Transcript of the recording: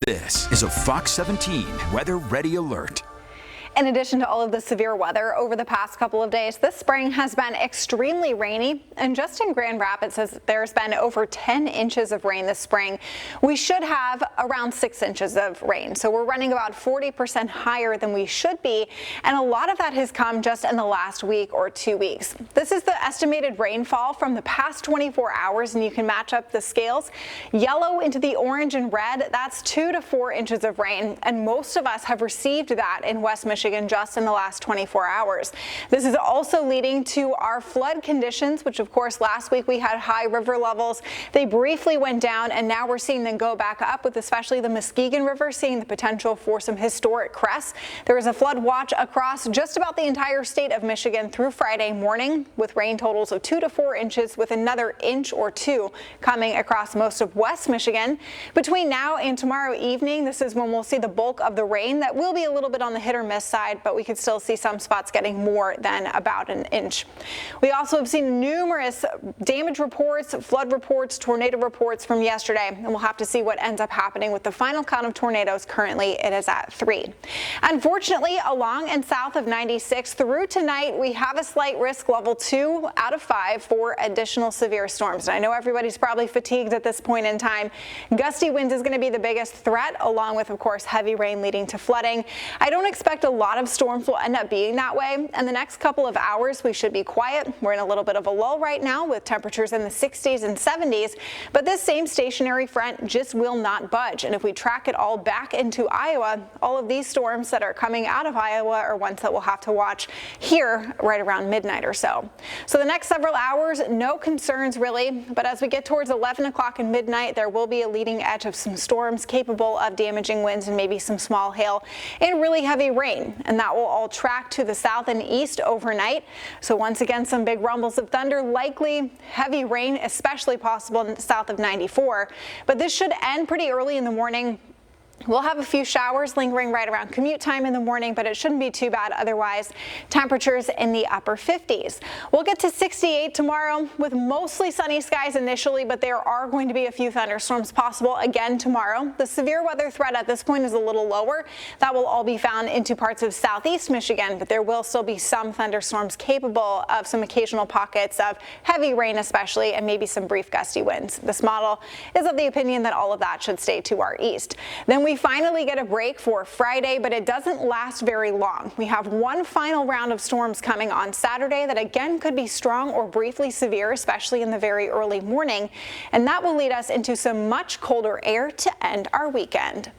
This is a Fox 17 Weather Ready Alert. In addition to all of the severe weather over the past couple of days, this spring has been extremely rainy, and just in Grand Rapids there's been over 10 inches of rain this spring. We should have around 6 inches of rain, so we're running about 40% higher than we should be, and a lot of that has come just in the last week or 2 weeks. This is the estimated rainfall from the past 24 hours, and you can match up the scales. Yellow into the orange and red, that's 2 to 4 inches of rain, and most of us have received that in West Michigan just in the last 24 hours. This is also leading to our flood conditions, which of course last week we had high river levels. They briefly went down, and now we're seeing them go back up, with especially the Muskegon River seeing the potential for some historic crests. There is a flood watch across just about the entire state of Michigan through Friday morning, with rain totals of 2 to 4 inches, with another inch or two coming across most of West Michigan. Between now and tomorrow evening, this is when we'll see the bulk of the rain. That will be a little bit on the hit or miss side, but we could still see some spots getting more than about an inch. We also have seen numerous damage reports, flood reports, tornado reports from yesterday, and we'll have to see what ends up happening with the final count of tornadoes. Currently, it is at 3. Unfortunately, along and south of 96 through tonight, we have a slight risk level 2 out of 5 for additional severe storms. And I know everybody's probably fatigued at this point in time. Gusty winds is going to be the biggest threat, along with, of course, heavy rain leading to flooding. I don't expect a lot of storms will end up being that way, and the next couple of hours we should be quiet. We're in a little bit of a lull right now with temperatures in the 60s and 70s, but this same stationary front just will not budge. And if we track it all back into Iowa, all of these storms that are coming out of Iowa are ones that we'll have to watch here right around midnight or so. So the next several hours, no concerns really, but as we get towards 11 o'clock and midnight, there will be a leading edge of some storms capable of damaging winds and maybe some small hail and really heavy rain. And that will all track to the south and east overnight. So once again, some big rumbles of thunder, likely heavy rain, especially possible south of 94. But this should end pretty early in the morning. We'll have a few showers lingering right around commute time in the morning, but it shouldn't be too bad otherwise. Temperatures in the upper 50s. We'll get to 68 tomorrow with mostly sunny skies initially, but there are going to be a few thunderstorms possible again tomorrow. The severe weather threat at this point is a little lower. That will all be found into parts of southeast Michigan, but there will still be some thunderstorms capable of some occasional pockets of heavy rain especially, and maybe some brief gusty winds. This model is of the opinion that all of that should stay to our east. Then we finally get a break for Friday, but it doesn't last very long. We have one final round of storms coming on Saturday that again could be strong or briefly severe, especially in the very early morning, and that will lead us into some much colder air to end our weekend.